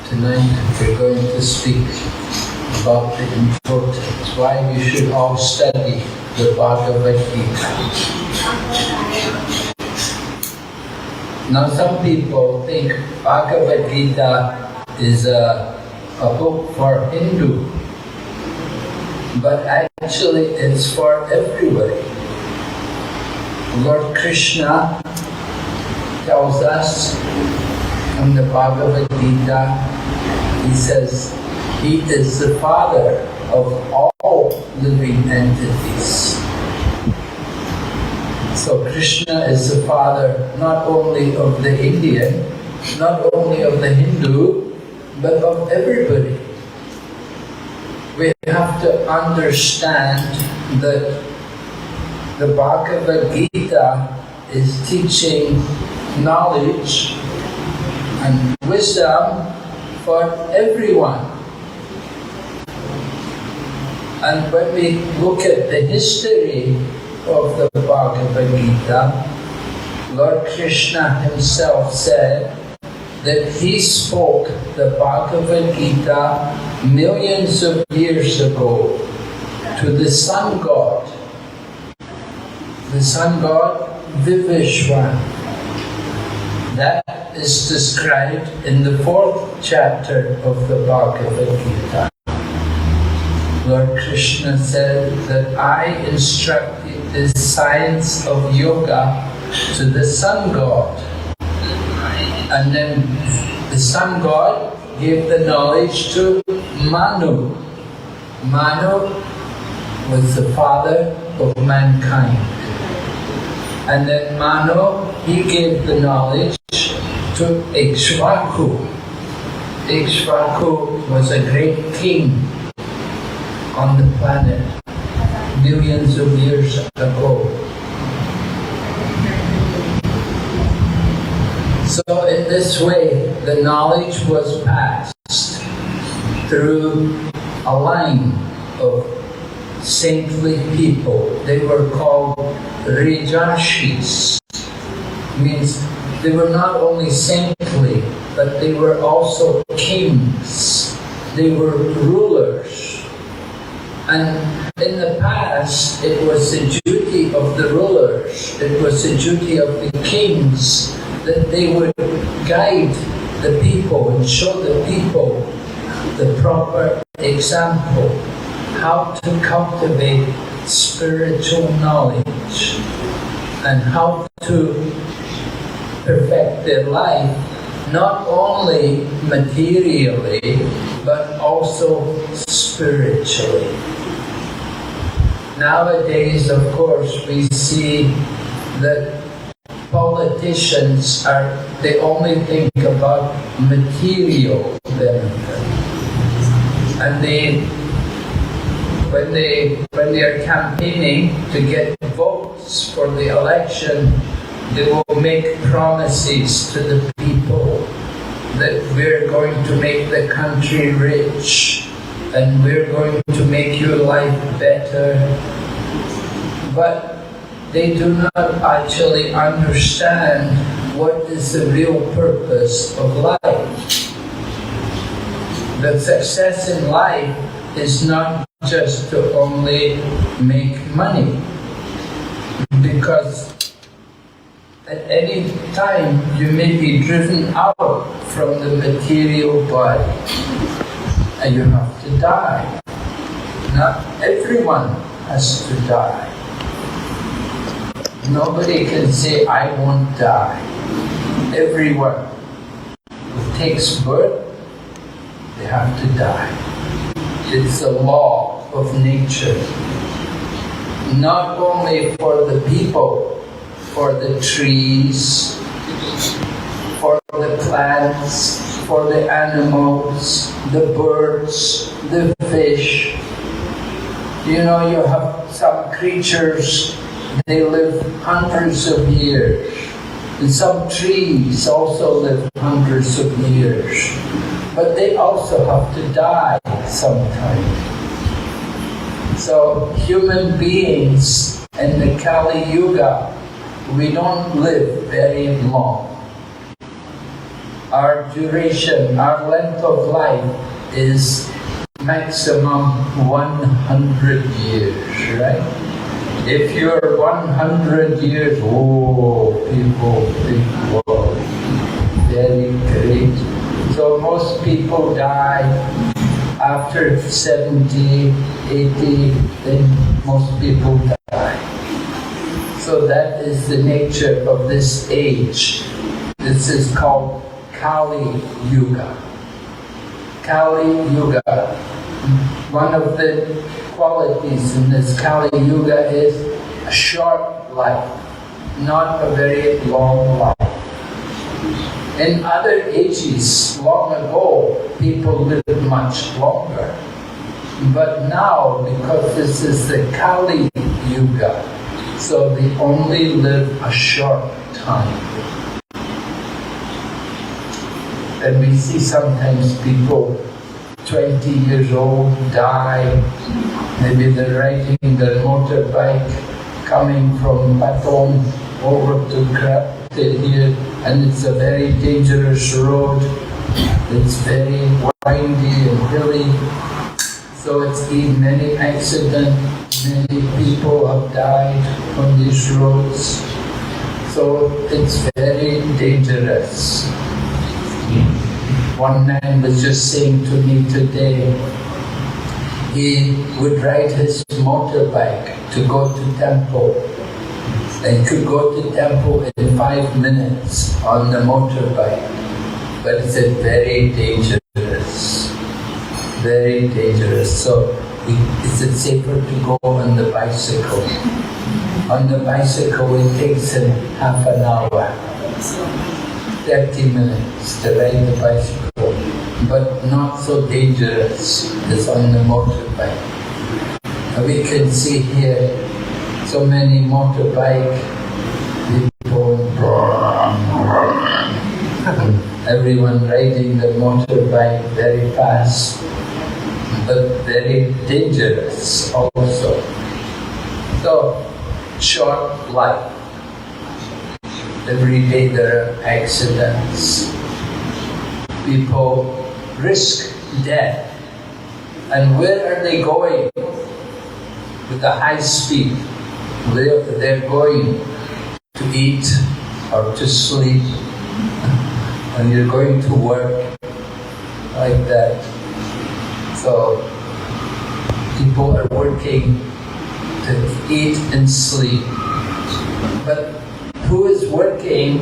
Tonight we're going to speak about the importance, why we should all study the Bhagavad Gita. Now some people think Bhagavad Gita is a book for Hindu, but actually it's for everybody. Lord Krishna tells us in the Bhagavad Gita, he says, he is the father of all living entities. So Krishna is the father not only of the Indian, not only of the Hindu, but of everybody. We have to understand that the Bhagavad Gita is teaching knowledge and wisdom for everyone. And when we look at the history of the Bhagavad Gita, Lord Krishna himself said that he spoke the Bhagavad Gita millions of years ago to the sun god. The sun god Vivishwan. That is described in the 4th chapter of the Bhagavad Gita. Lord Krishna said that I instructed the science of yoga to the sun god. And then the sun god gave the knowledge to Manu. Manu was the father of mankind. And then Manu, he gave the knowledge to Ikshvaku. Ikshvaku was a great king on the planet millions of years ago. So in this way, the knowledge was passed through a line of saintly people. They were called Rajarshis. Means they were not only saintly, but they were also kings. They were rulers. And in the past, it was the duty of the rulers, it was the duty of the kings that they would guide the people and show the people the proper example, how to cultivate spiritual knowledge and how to perfect their life, not only materially, but also spiritually. Nowadays, of course, we see that politicians they only think about material benefit. And when they are campaigning to get votes for the election, they will make promises to the people that we're going to make the country rich and we're going to make your life better. But they do not actually understand what is the real purpose of life. The success in life is not just to only make money, because at any time you may be driven out from the material body and you have to die. Not everyone has to die. Nobody can say, I won't die. Everyone who takes birth, they have to die. It's a law of nature. Not only for the people, for the trees, for the plants, for the animals, the birds, the fish. You know, you have some creatures, they live hundreds of years. And some trees also live hundreds of years. But they also have to die sometime. So human beings in the Kali Yuga, we don't live very long. our duration, our length of life is maximum 100 years, right? If you're 100 years old, people think, whoa, very great. So most people die after 70, 80, then most people die. So that is the nature of this age. This is called Kali Yuga. Kali Yuga. One of the qualities in this Kali Yuga is a short life, not a very long life. In other ages, long ago, people lived much longer. But now, because this is the Kali Yuga, so they only live a short time. And we see sometimes people 20 years old die, maybe they're riding their motorbike coming from Patong over to here, and it's a very dangerous road. It's very windy and hilly, so it's been many accidents. Many people have died on these roads, so it's very dangerous. One man was just saying to me today, he would ride his motorbike to go to temple, and could go to temple in 5 minutes on the motorbike. But it's very dangerous, very dangerous. So it's safer to go on the bicycle. On the bicycle it takes him half an hour, 30 minutes to ride the bicycle, but not so dangerous as on the motorbike. We can see here so many motorbike people, everyone riding the motorbike very fast, but very dangerous also. So, short life. Every day there are accidents. People risk death. And where are they going? With a high speed. They're going to eat or to sleep. And you're going to work like that. So people are working to eat and sleep. But who is working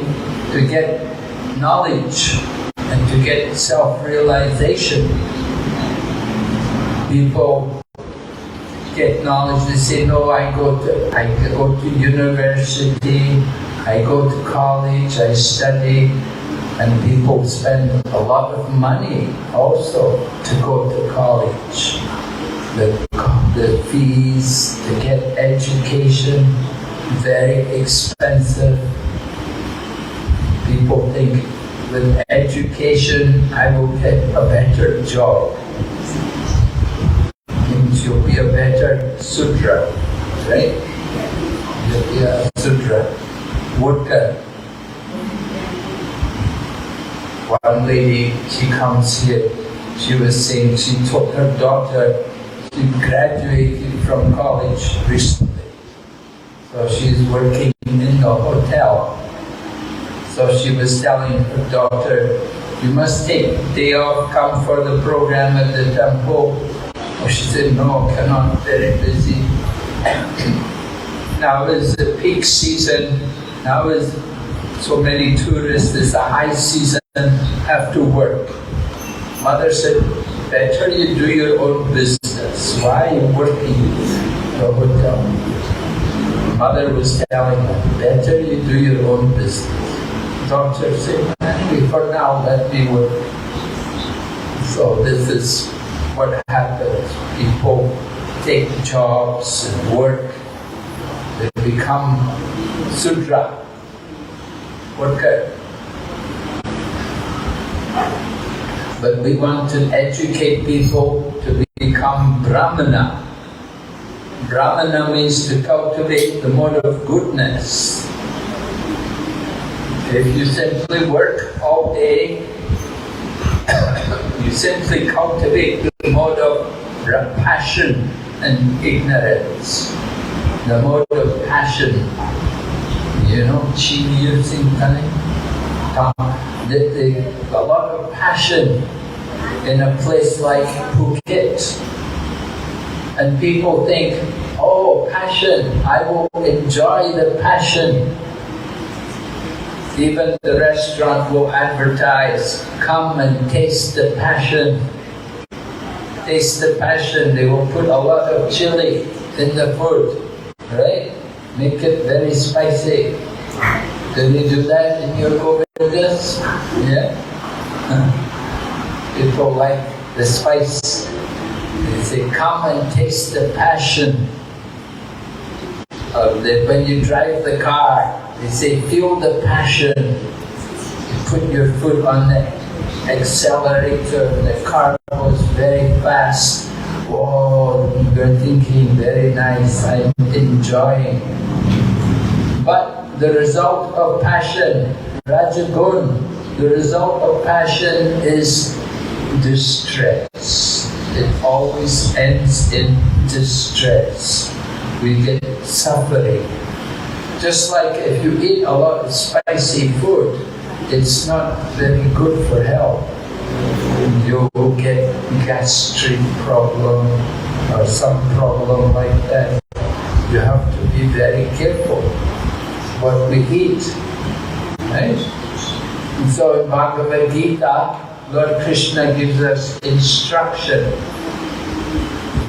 to get knowledge and to get self-realization? People get knowledge, they say, no, I go to university, I go to college, I study, and people spend a lot of money also to go to college. The fees to get education, very expensive. People think with education I will get a better job. Means you'll be a better Sudra, right? You'll be a Sudra worker. One lady, she comes here, she was saying she told her daughter, she graduated from college recently. So she's working in the hotel. So she was telling her daughter, you must take day off, come for the program at the temple. Oh, she said, no, cannot, very busy. Now is the peak season, now is so many tourists, it's a high season, have to work. Mother said, better you do your own business. Why are you working in the hotel? Mother was telling her, better you do your own business. Daughter said, for now, let me work. So this is what happens. People take jobs and work. They become Sudra, worker. But we want to educate people to become Brahmana. Brahmana means to cultivate the mode of goodness. If you simply work all day, simply cultivate the mode of passion and ignorance. The mode of passion, you know, chi using time. A lot of passion in a place like Phuket. And people think, oh, passion, I will enjoy the passion. Even the restaurant will advertise, come and taste the passion. Taste the passion. They will put a lot of chili in the food, right? Make it very spicy. Do they do that in your Govindas? Yeah? People like the spice. They say, come and taste the passion. When you drive the car, they say, feel the passion. You put your foot on the accelerator, the car goes very fast. Oh, you're thinking, very nice, I'm enjoying. But the result of passion, Rajagun, the result of passion is distress. It always ends in distress. We get suffering. Just like if you eat a lot of spicy food, it's not very good for health. You will get gastric problem or some problem like that. You have to be very careful what we eat. Right? And so in Bhagavad Gita, Lord Krishna gives us instruction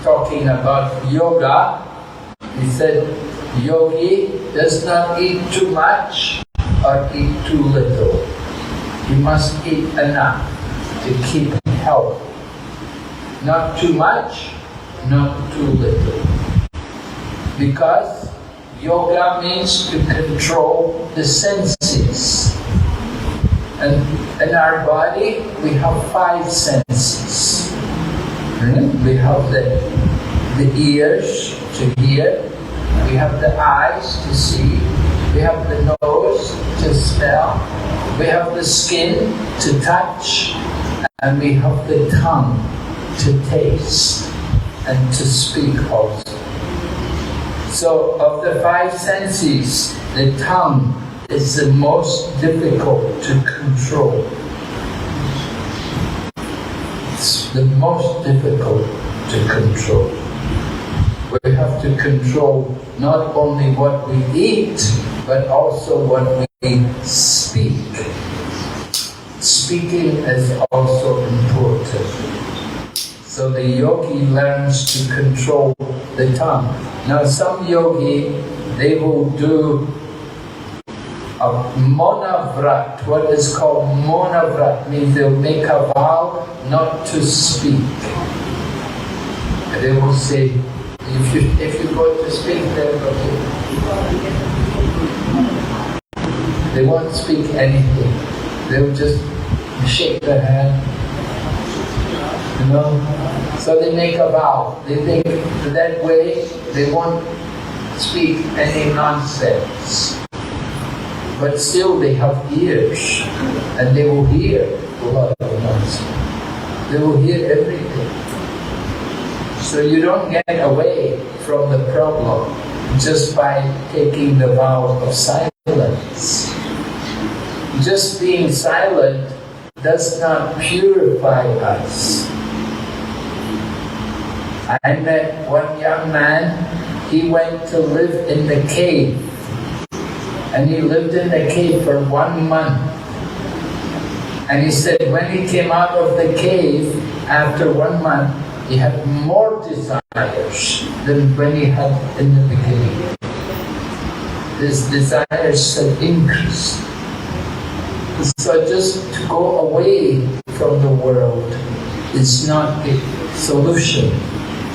talking about yoga. He said, yogi does not eat too much or eat too little. He must eat enough to keep health. Not too much, not too little. Because yoga means to control the senses. And in our body, we have 5 senses. We have the ears to hear, we have the eyes to see, we have the nose to smell, we have the skin to touch, and we have the tongue to taste and to speak also. So of the 5 senses, the tongue is the most difficult to control. It's the most difficult to control. We have to control not only what we eat, but also what we speak. Speaking is also important. So the yogi learns to control the tongue. Now some yogi, they will do a monavrat. What is called monavrat means they'll make a vow not to speak. And they will say, if you go to speak, they won't speak anything. They'll just shake their hand. You know? So they make a vow. They think that way they won't speak any nonsense. But still they have ears and they will hear a lot of nonsense. They will hear everything. So you don't get away from the problem just by taking the vow of silence. Just being silent does not purify us. I met one young man, he went to live in the cave. And he lived in the cave for 1 month. And he said when he came out of the cave, after 1 month, he had more desires than when he had in the beginning. His desires had increased. So just to go away from the world is not a solution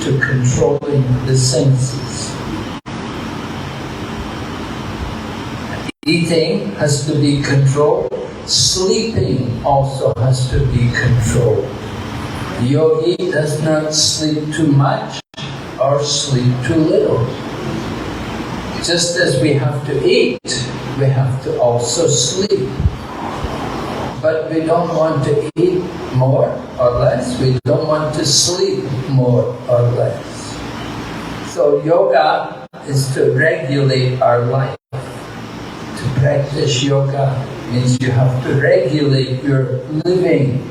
to controlling the senses. Eating has to be controlled. Sleeping also has to be controlled. Yogi does not sleep too much or sleep too little. Just as we have to eat, we have to also sleep. but we don't want to eat more or less. We don't want to sleep more or less. So yoga is to regulate our life. To practice yoga means you have to regulate your living.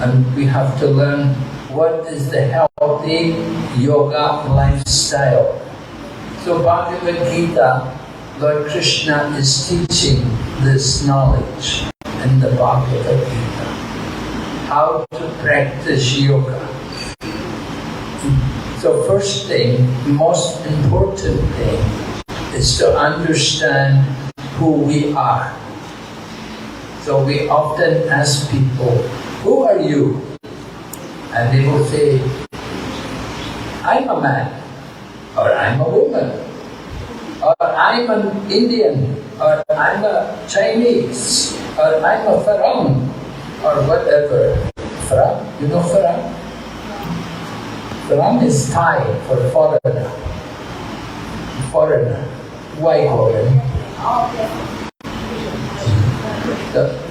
And we have to learn what is the healthy yoga lifestyle. So Bhagavad Gita, Lord Krishna is teaching this knowledge in the Bhagavad Gita. How to practice yoga. So first thing, most important thing, is to understand who we are. So we often ask people, who are you? And they will say, I'm a man, or I'm a woman, or I'm an Indian, or I'm a Chinese, or I'm a Farang, or whatever. Farang? You know Farang? Farang is Thai for foreigner. Foreigner. Why foreigner?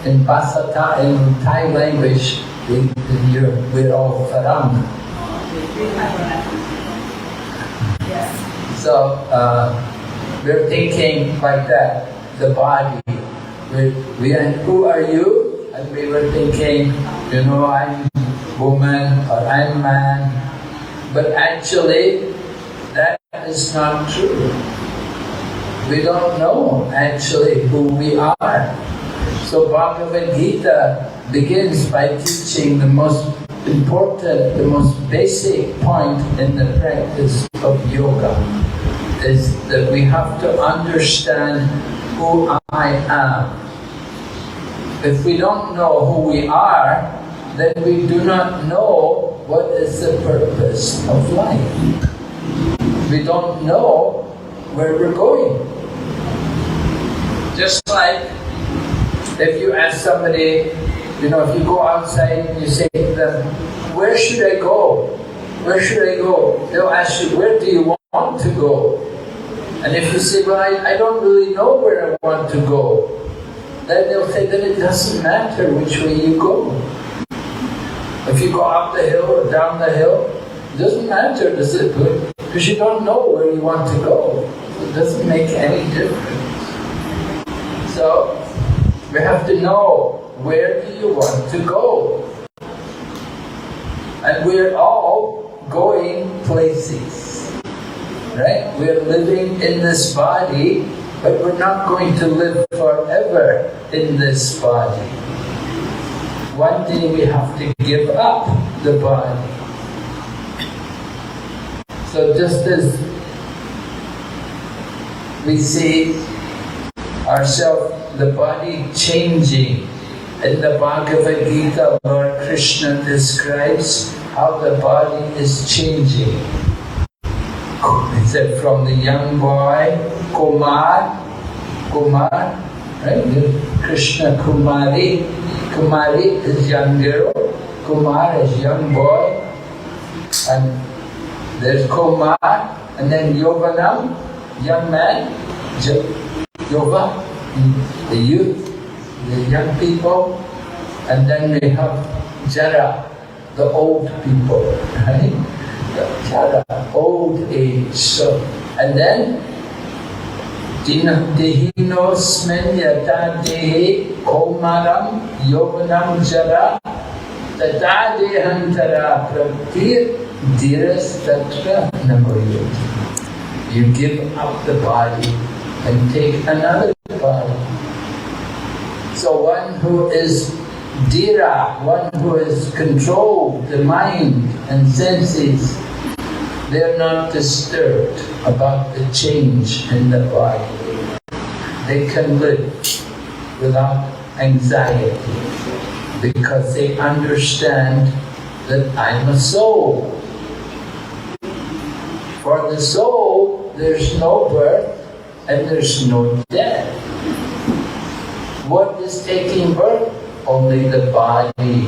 In Thai language, we're all Farang. So we're thinking like that, the body. Who are you? And we were thinking, I'm woman or I'm man. But actually, that is not true. We don't know actually who we are. So Bhagavad Gita begins by teaching the most important, the most basic point in the practice of yoga is that we have to understand who I am. If we don't know who we are, then we do not know what is the purpose of life. We don't know where we're going. Just like if you ask somebody, if you go outside and you say to them, where should I go? Where should I go? They'll ask you, where do you want to go? And if you say, well, I don't really know where I want to go, then they'll say that it doesn't matter which way you go. If you go up the hill or down the hill, it doesn't matter, does it? Because you don't know where you want to go. It doesn't make any difference. So, we have to know, where do you want to go? And we're all going places, right? We're living in this body, but we're not going to live forever in this body. One day we have to give up the body. So just as we see ourselves, the body changing, in the Bhagavad Gita, Lord Krishna describes how the body is changing. He said from the young boy, Kumar, right? Krishna Kumari. Kumari is young girl, Kumar is young boy, and there's Kumar, and then Yovanam, young man, Yova, the youth, the young people, and then we have Jara, the old people, right? Jara, old age. So, and then Dehinosmen yata dehi komaram yovanam jara tata dehantara praptir dhiras tatra namoyoti. You give up the body and take another body. So one who is dhira, one who is controlled, the mind and senses, they're not disturbed about the change in the body. They can live without anxiety because they understand that I'm a soul. For the soul, there's no birth and there's no death. What is taking birth? Only the body.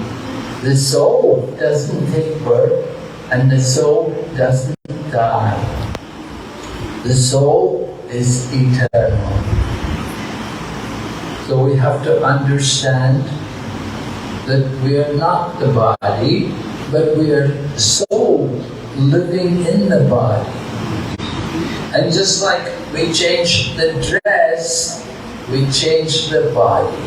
The soul doesn't take birth and the soul doesn't die. The soul is eternal. So we have to understand that we are not the body, but we are soul living in the body. And just like we change the dress, we change the body.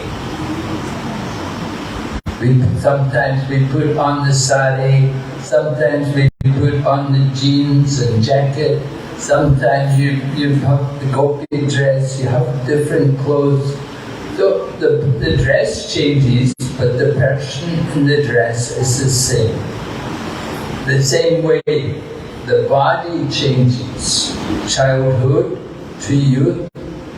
Sometimes we put on the sari, sometimes we put on the jeans and jacket, sometimes you have the gopi dress, you have different clothes. So the dress changes, but the person in the dress is the same. The same way the body changes, childhood to youth,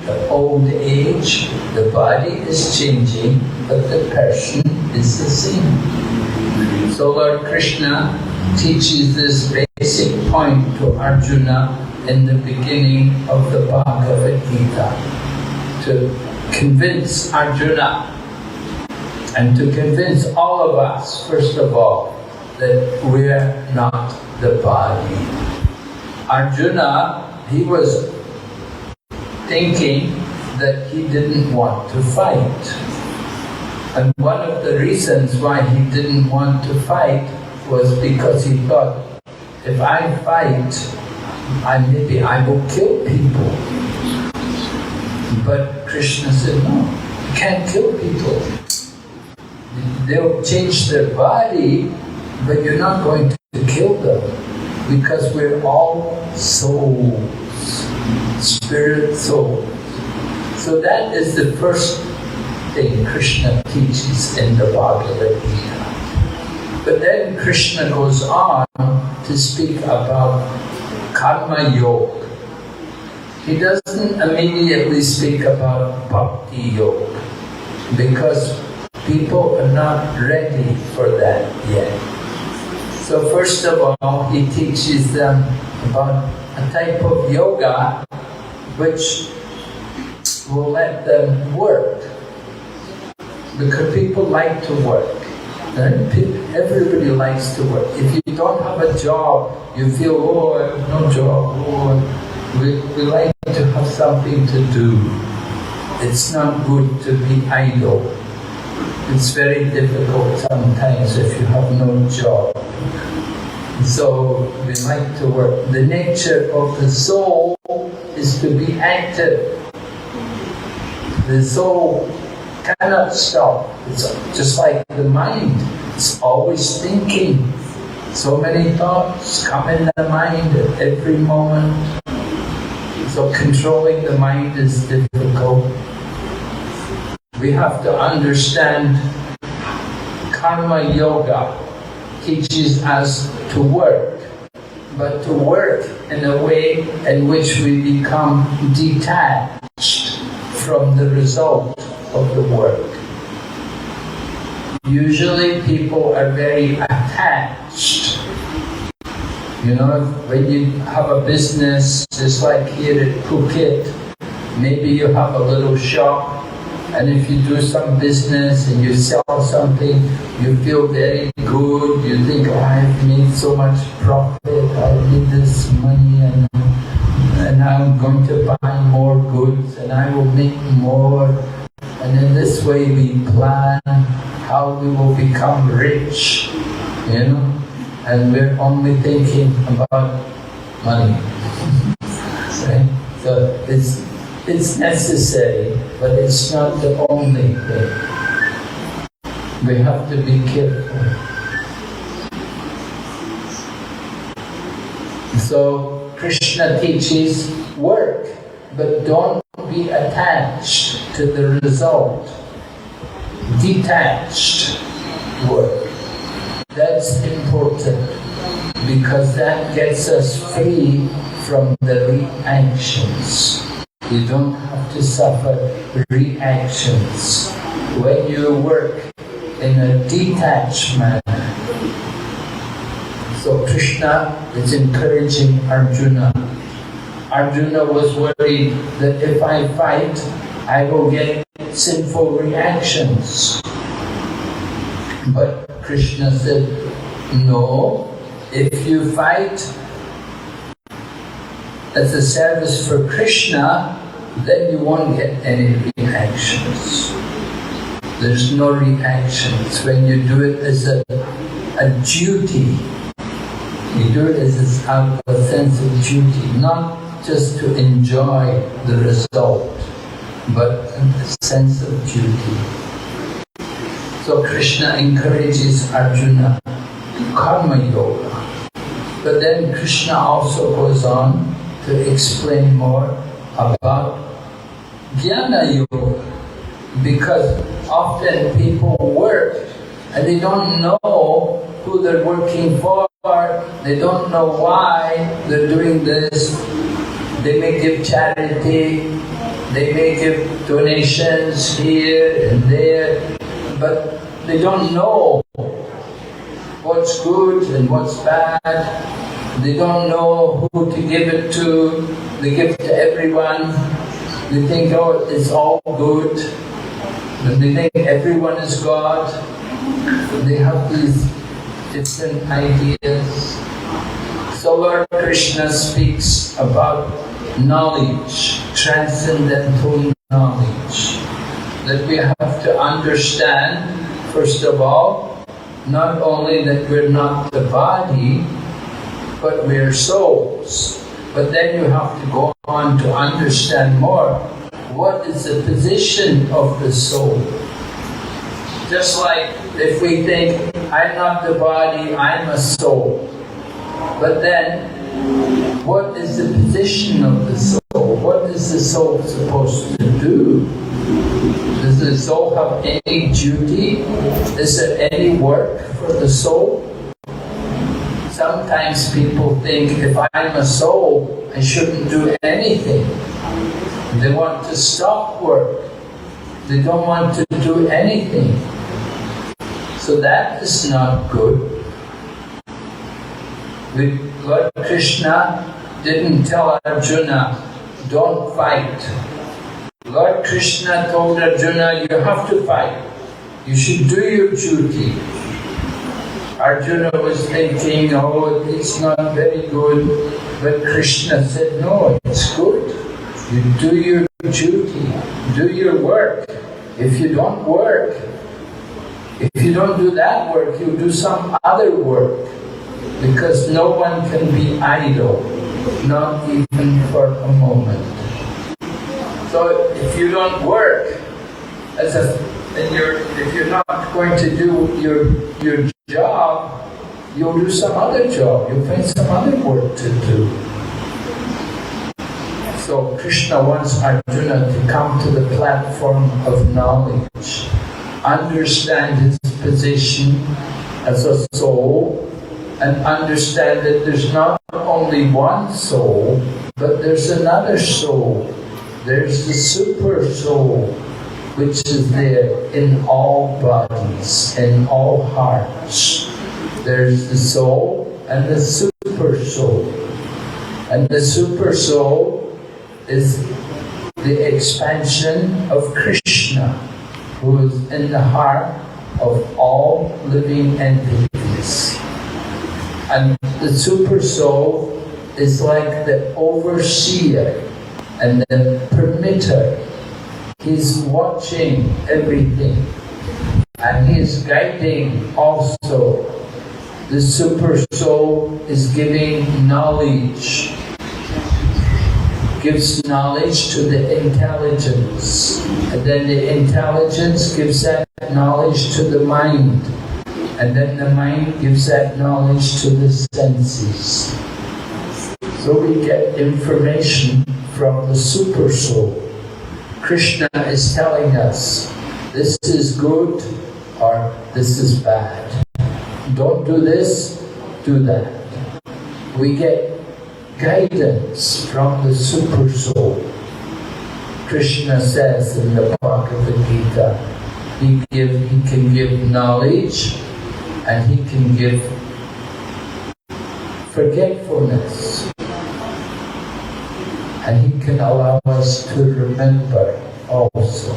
to old age, the body is changing, but the person is the same. So Lord Krishna teaches this basic point to Arjuna in the beginning of the Bhagavad Gita, to convince Arjuna and to convince all of us, first of all, that we're not the body. Arjuna, he was thinking that he didn't want to fight. And one of the reasons why he didn't want to fight was because he thought, if I fight, maybe I will kill people. But Krishna said, no, you can't kill people. They'll change their body, but you're not going to kill them, because we're all souls, spirit souls. So that is the first thing Krishna teaches in the Bhagavad Gita. But then Krishna goes on to speak about karma yoga. He doesn't immediately speak about bhakti yoga, because people are not ready for that yet. So first of all, he teaches them about a type of yoga which will let them work. Because people like to work. Right? Everybody likes to work. If you don't have a job, you feel, oh, I have no job. Oh, we like to have something to do. It's not good to be idle. It's very difficult sometimes if you have no job. So we like to work. The nature of the soul is to be active. The soul cannot stop. It's just like the mind. It's always thinking. So many thoughts come in the mind at every moment. So controlling the mind is difficult. We have to understand karma yoga teaches us to work, but to work in a way in which we become detached from the result of the work. Usually people are very attached. You know, when you have a business, just like here at Phuket, maybe you have a little shop, and if you do some business and you sell something, you feel very good. You think, oh, I've made so much profit, I need this money, and I'm going to buy more goods, and I will make more. And in this way we plan how we will become rich, you know, and we're only thinking about money. Right? So it's necessary, but it's not the only thing. We have to be careful. So Krishna teaches work, but don't be attached to the result. Detached work. That's important, because that gets us free from the reactions. You don't have to suffer reactions when you work in a detached manner. So Krishna is encouraging Arjuna. Arjuna was worried that if I fight, I will get sinful reactions. But Krishna said, no, if you fight as a service for Krishna, then you won't get any reactions. There's no reactions when you do it as a duty. You do it as out of a sense of duty, not just to enjoy the result, but a sense of duty. So Krishna encourages Arjuna to karma yoga. But then Krishna also goes on to explain more about jnana yoga, because often people work and they don't know who they're working for, they don't know why they're doing this. They may give charity, they may give donations here and there, but they don't know what's good and what's bad. They don't know who to give it to. They give it to everyone. They think, oh, it's all good. And they think everyone is God. They have these different ideas. So Lord Krishna speaks about knowledge, transcendental knowledge, that we have to understand, first of all, not only that we're not the body, but we're souls. But then you have to go on to understand more. What is the position of the soul? Just like if we think, I'm not the body, I'm a soul. But then, what is the position of the soul? What is the soul supposed to do? Does the soul have any duty? Is there any work for the soul? Sometimes people think, if I'm a soul, I shouldn't do anything. They want to stop work. They don't want to do anything. So that is not good. Lord Krishna didn't tell Arjuna, don't fight. Lord Krishna told Arjuna, you have to fight. You should do your duty. Arjuna was thinking, oh, it's not very good. But Krishna said, no, it's good. You do your duty, do your work. If you don't work, if you don't do that work, you do some other work. Because no one can be idle, not even for a moment. So if you don't work, if you're not going to do your job, you'll do some other job. You'll find some other work to do. So Krishna wants Arjuna to come to the platform of knowledge, understand his position as a soul, and understand that there's not only one soul, but there's another soul. There's the super soul, which is there in all bodies, in all hearts. There's the soul and the super soul. And the super soul is the expansion of Krishna, who is in the heart of all living entities. And the super soul is like the overseer and the permitter. He's watching everything and he is guiding also. The super soul is giving knowledge, gives knowledge to the intelligence, and then the intelligence gives that knowledge to the mind, and then the mind gives that knowledge to the senses. So we get information from the super soul. Krishna is telling us, this is good or this is bad. Don't do this, do that. We get guidance from the super soul. Krishna says in the Bhagavad Gita, he can give knowledge and he can give forgetfulness. And he can allow us to remember also.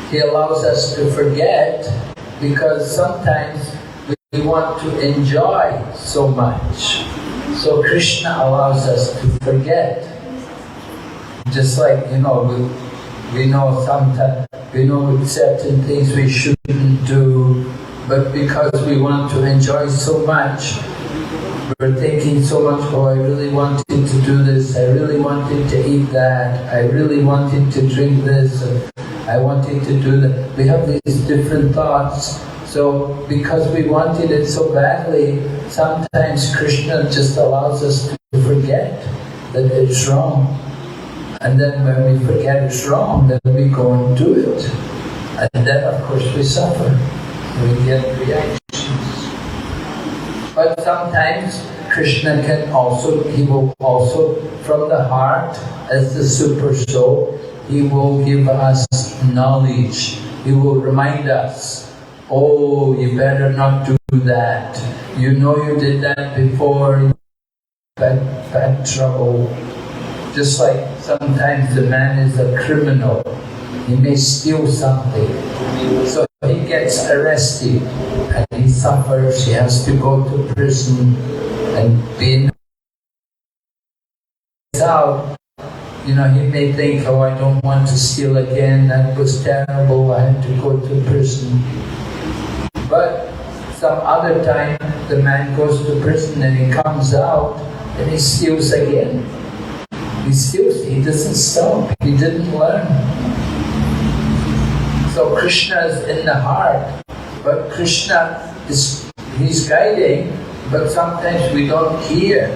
He allows us to forget because sometimes we want to enjoy so much. So Krishna allows us to forget. just like, we know sometimes, we know certain things we shouldn't do, but because we want to enjoy so much, we're thinking so much, oh, I really wanted to do this, I really wanted to eat that, I really wanted to drink this, I wanted to do that. We have these different thoughts. So because we wanted it so badly, sometimes Krishna just allows us to forget that it's wrong. And then when we forget it's wrong, then we go and do it. And then of course we suffer. We get reactions. But sometimes Krishna he will also, from the heart, as the Super Soul, he will give us knowledge. He will remind us, oh, you better not do that. You know you did that before, bad trouble. Just like sometimes the man is a criminal. He may steal something. So he gets arrested and he suffers, he has to go to prison and be out. He may think, oh, I don't want to steal again, that was terrible, I had to go to prison. But some other time, the man goes to prison and he comes out and he steals again. He steals, he doesn't stop, he didn't learn. So Krishna is in the heart, but Krishna he's guiding, but sometimes we don't hear.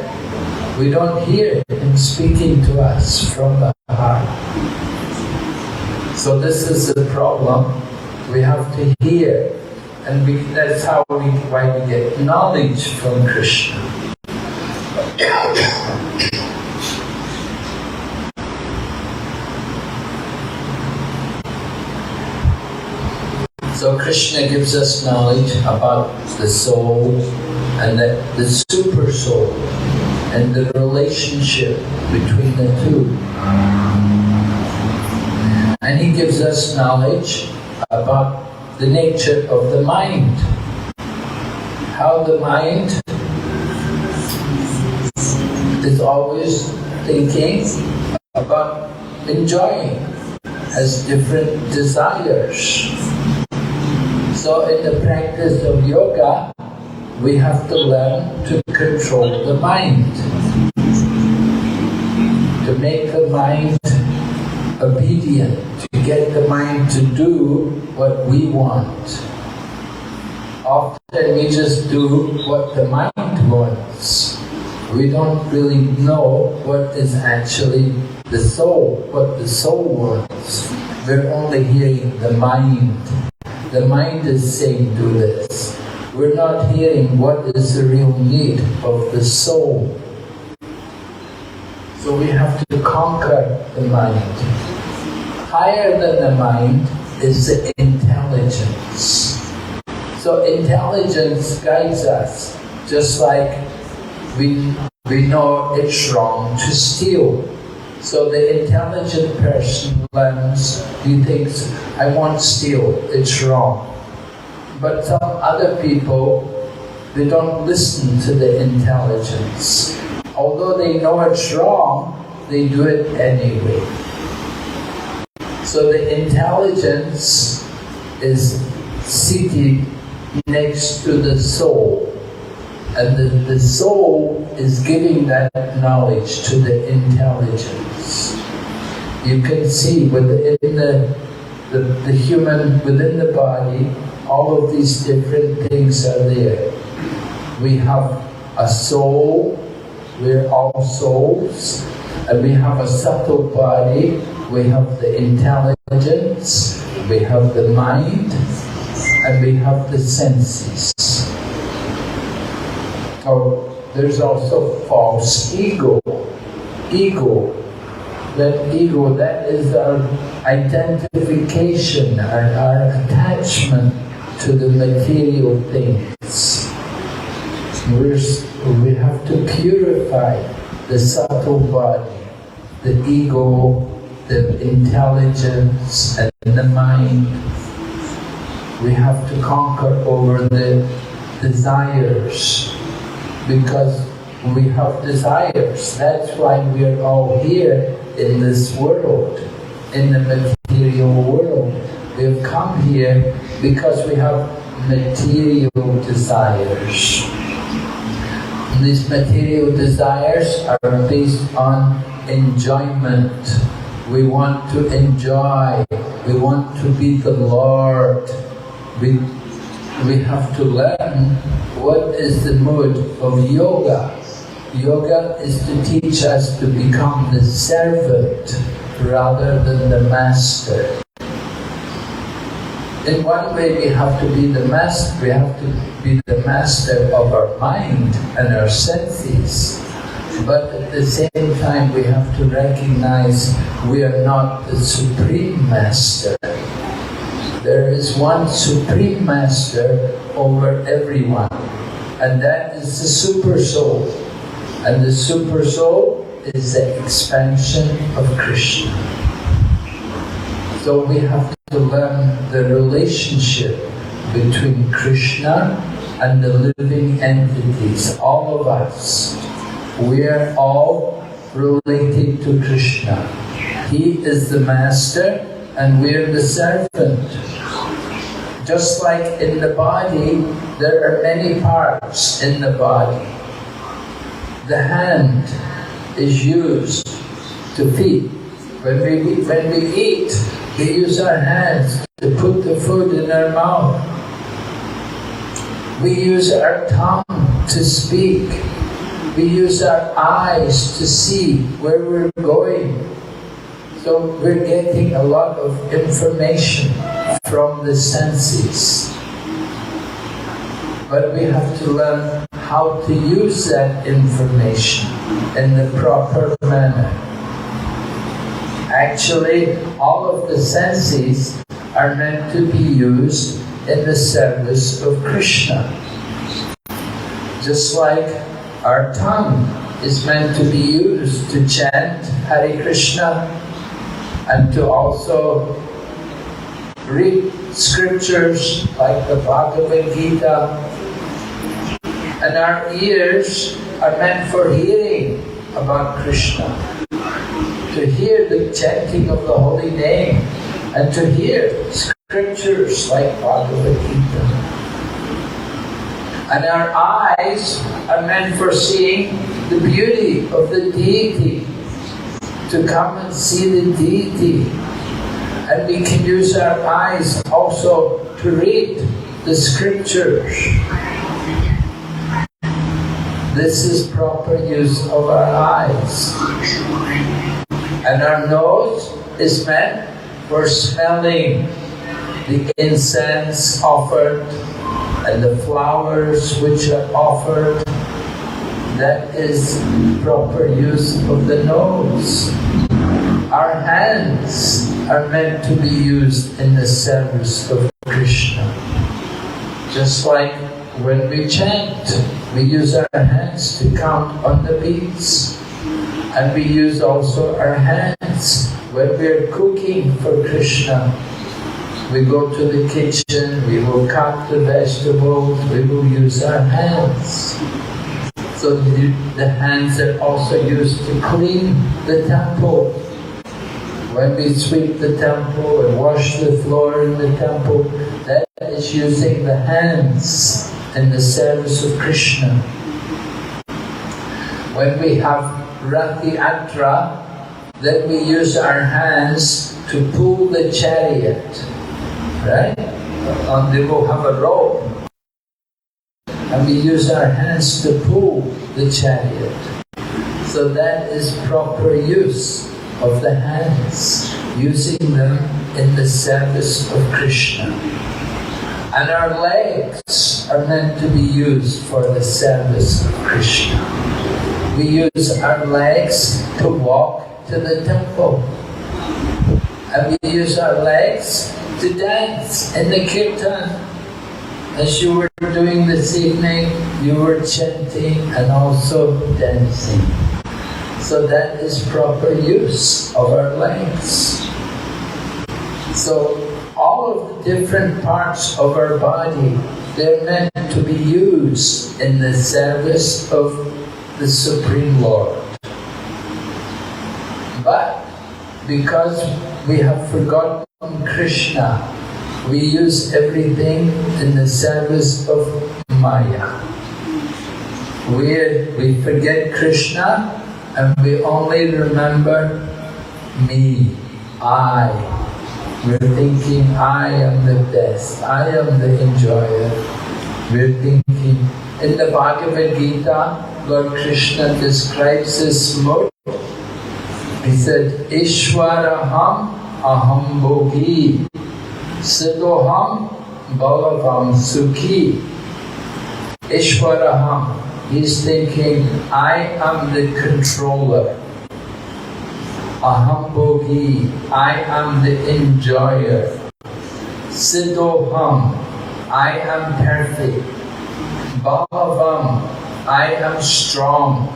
We don't hear him speaking to us from the heart. So this is the problem. We have to hear, and that's why we get knowledge from Krishna. So Krishna gives us knowledge about the soul and the super soul and the relationship between the two. And he gives us knowledge about the nature of the mind. How the mind is always thinking about enjoying, has different desires. So in the practice of yoga, we have to learn to control the mind, to make the mind obedient, to get the mind to do what we want. Often we just do what the mind wants. We don't really know what is actually the soul, what the soul wants. We're only hearing the mind. The mind is saying do this. We're not hearing what is the real need of the soul. So we have to conquer the mind. Higher than the mind is the intelligence. So intelligence guides us, just like we know it's wrong to steal. So the intelligent person learns, he thinks, I won't steal, it's wrong. But some other people, they don't listen to the intelligence. Although they know it's wrong, they do it anyway. So the intelligence is seated next to the soul. And the soul is giving that knowledge to the intelligence. You can see within the human, within the body, all of these different things are there. We have a soul, we're all souls, and we have a subtle body, we have the intelligence, we have the mind, and we have the senses. Oh, there's also false ego. That is our identification, our attachment to the material things. We have to purify the subtle body, the ego, the intelligence, and the mind. We have to conquer over the desires, because we have desires. That's why we're all here in this world, in the material world. We have come here because we have material desires. And these material desires are based on enjoyment. We want to enjoy. We want to be the Lord. We have to learn what is the mode of yoga. Yoga is to teach us to become the servant rather than the master. In one way we have to be the master. We have to be the master of our mind and our senses. But at the same time we have to recognize we are not the supreme master. There is one supreme master over everyone, and that is the super soul. And the super soul is the expansion of Krishna. So we have to learn the relationship between Krishna and the living entities, all of us. We are all related to Krishna. He is the master and we are the servant. Just like in the body, there are many parts in the body. The hand is used to feed. When we eat, we use our hands to put the food in our mouth. We use our tongue to speak. We use our eyes to see where we're going. So we're getting a lot of information from the senses. But we have to learn how to use that information in the proper manner. Actually, all of the senses are meant to be used in the service of Krishna. Just like our tongue is meant to be used to chant Hare Krishna and to also read scriptures like the Bhagavad Gita. And our ears are meant for hearing about Krishna, to hear the chanting of the holy name and to hear scriptures like Bhagavad Gita. And our eyes are meant for seeing the beauty of the deity, to come and see the deity. And we can use our eyes also to read the scriptures. This is proper use of our eyes. And our nose is meant for smelling the incense offered and the flowers which are offered. That is proper use of the nose. Our hands are meant to be used in the service of Krishna. Just like when we chant, we use our hands to count on the beats. And we use also our hands when we are cooking for Krishna. We go to the kitchen, we will cut the vegetables, we will use our hands. So the hands are also used to clean the temple. When we sweep the temple and wash the floor in the temple, that is using the hands in the service of Krishna. When we have Rathi Yatra, then we use our hands to pull the chariot, right? And we will have a rope, and we use our hands to pull the chariot. So that is proper use of the hands, using them in the service of Krishna. And our legs are meant to be used for the service of Krishna. We use our legs to walk to the temple. And we use our legs to dance in the kirtan. As you were doing this evening, you were chanting and also dancing. So that is proper use of our legs. So all of the different parts of our body, they're meant to be used in the service of the Supreme Lord. But because we have forgotten Krishna, we use everything in the service of Maya. We forget Krishna and we only remember me, I. We're thinking, I am the best, I am the enjoyer. We're thinking, in the Bhagavad Gita, Lord Krishna describes this mode. He said, Ishwaraham aham bhogi, siddhoham balavam sukhi. Ishwaraham, he's thinking, I am the controller. Aham bhogi, I am the enjoyer. Siddhoham, I am perfect. Bhagavam, I am strong.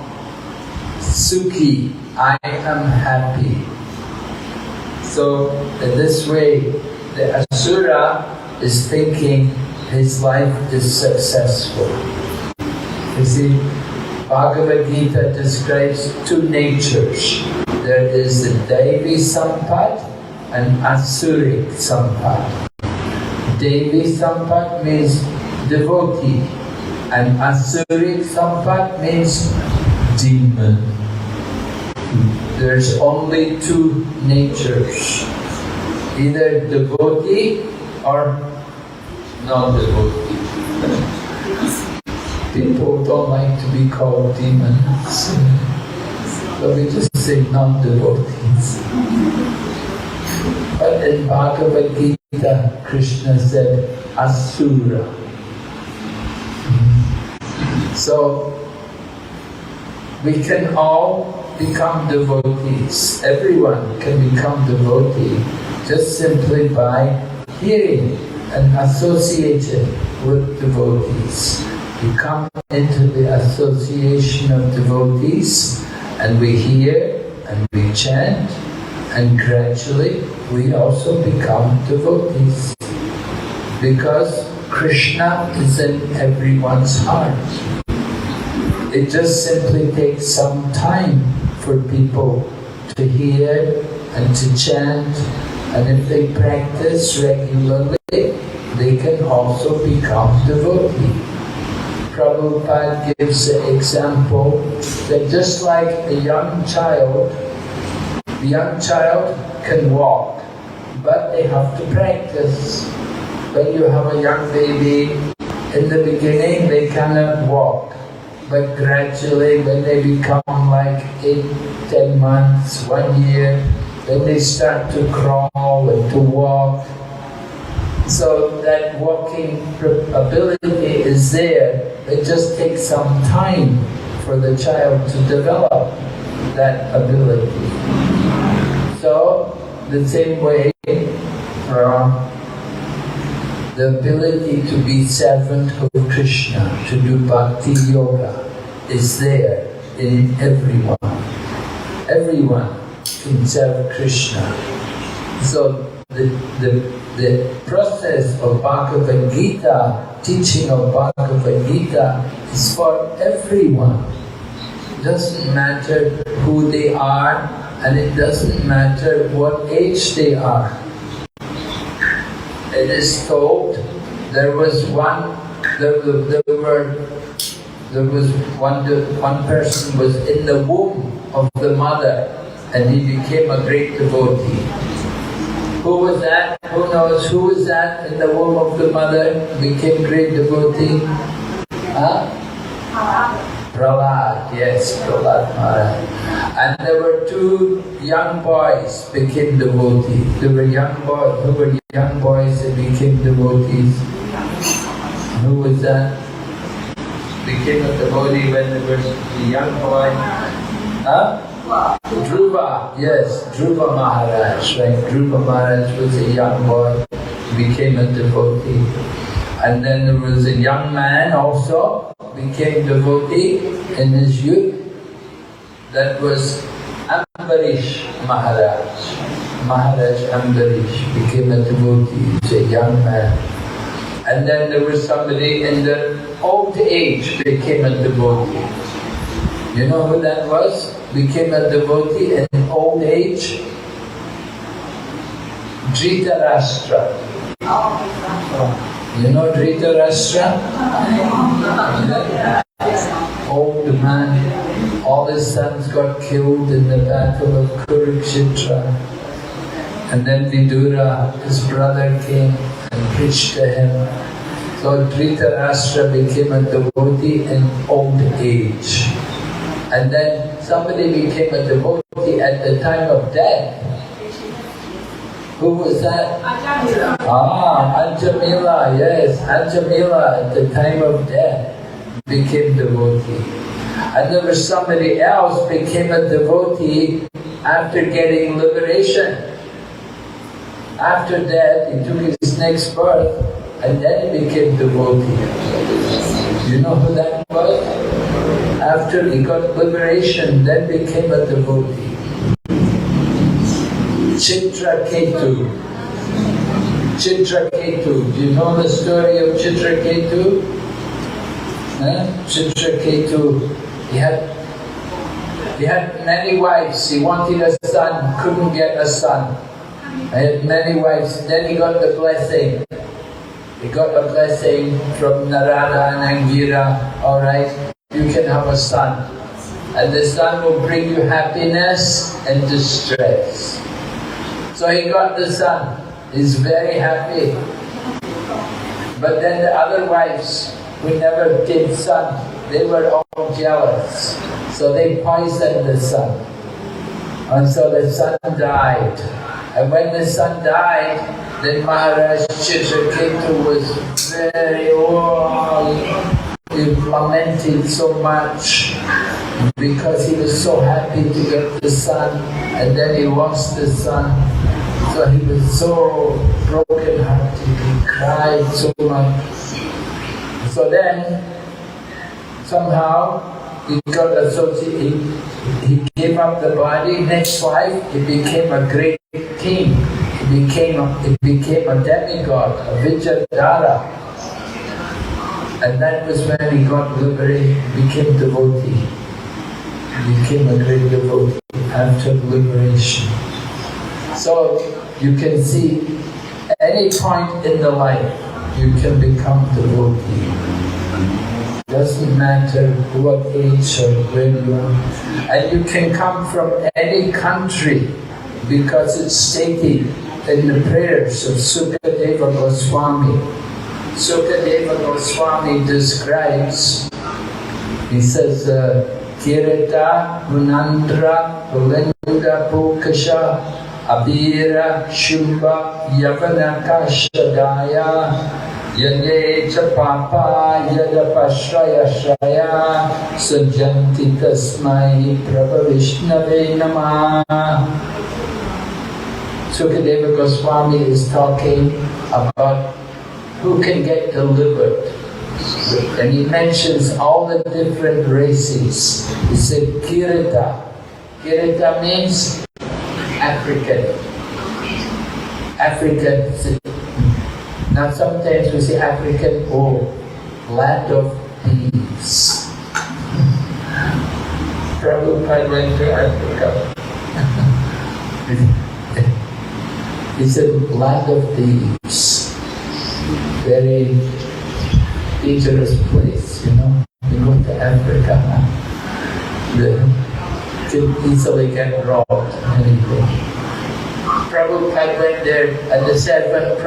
Sukhi, I am happy. So in this way, the Asura is thinking his life is successful. You see, Bhagavad Gita describes two natures. There is the Devi Sampat and Asuric Sampat. Devi Sampat means devotee, and Asuric Sampat means demon. There's only two natures, either devotee or non-devotee. People don't like to be called demons, so we just say non-devotees. But in Bhagavad Gita, Krishna said Asura. So we can all become devotees. Everyone can become devotee just simply by hearing and associating with devotees. We come into the association of devotees and we hear and we chant, and gradually we also become devotees. Because Krishna is in everyone's heart. It just simply takes some time for people to hear and to chant, and if they practice regularly, they can also become devotee. Prabhupada gives the example that just like a young child, the young child can walk, but they have to practice. When you have a young baby, in the beginning they cannot walk. But gradually, when they become like 8, 10 months, 1 year, then they start to crawl and to walk. So that walking ability is there. It just takes some time for the child to develop that ability. So, the same way, the ability to be servant of Krishna, to do bhakti yoga, is there in everyone. Everyone can serve Krishna. So the process of Bhagavad Gita, teaching of Bhagavad Gita, is for everyone. It doesn't matter who they are, and it doesn't matter what age they are. It is told there was one person was in the womb of the mother, and he became a great devotee. Who was that? Who knows who was that in the womb of the mother, became great devotee? Huh? Prahlad, yes, Prahlad Maharaj. And there were 2 young boys became devotees. There were young boys that became devotees. Who was that? Became a devotee when there was a young boy. Huh? Dhruva, yes, Dhruva Maharaj, right? Dhruva Maharaj was a young boy, became a devotee. And then there was a young man also, became devotee in his youth. That was Ambarish Maharaj. Maharaj Ambarish became a devotee, he's a young man. And then there was somebody in their old age became a devotee. You know who that was? Became a devotee in old age? Dhritarashtra. You know Dhritarashtra? Old man, all his sons got killed in the battle of Kurukshetra. And then Vidura, his brother, came and preached to him. So Dhritarashtra became a devotee in old age. And then somebody became a devotee at the time of death. Who was that? Anjamila, yes. Anjamila at the time of death became devotee. And there was somebody else became a devotee after getting liberation. After death, he took his next birth and then he became devotee. You know who that was? After he got liberation, then became a devotee. Chitraketu. Chitraketu. Do you know the story of Chitraketu? Chitraketu. He had many wives. He wanted a son, couldn't get a son. He had many wives. Then he got the blessing. He got a blessing from Narada and Angira. All right, you can have a son, and the son will bring you happiness and distress. So he got the son. He's very happy. But then the other wives who never did son, they were all jealous. So they poisoned the son. And so the son died. And when the son died, then Maharaj Chitraketu was very, he lamented so much because he was so happy to get the son, and then he lost the son. So he was so broken-hearted, he cried so much. So then, somehow, he got associated, he gave up the body. Next life, he became a great king. He became a demigod, a Vijayadhara. And that was when he got liberated, became devotee. He became a great devotee after liberation. So you can see, any point in the life, you can become devotee. Doesn't matter what age or where you are. And you can come from any country, because it's stated in the prayers of Sukadeva Goswami. Sukadeva Goswami describes, he says, Kirita, Munandra, Ulenga Pukasha, Abira, Shubha, Yavanaka Shadaya, Yane Chapapa, Yadapashraya Shraya, Sajanti Tasmai, Prabha Vishnave Namah. Sukadeva Goswami is talking about who can get delivered. And he mentions all the different races. He said Kirita. Kirita means African. African. Now sometimes we say African or land of thieves. Prabhupada went to Africa. He said land of thieves. Very dangerous place, you know. You go to Africa, you can easily get robbed. Anything. Prabhupada went there, and the servant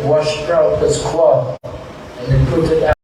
washed Prabhupada's cloth, and they put it out.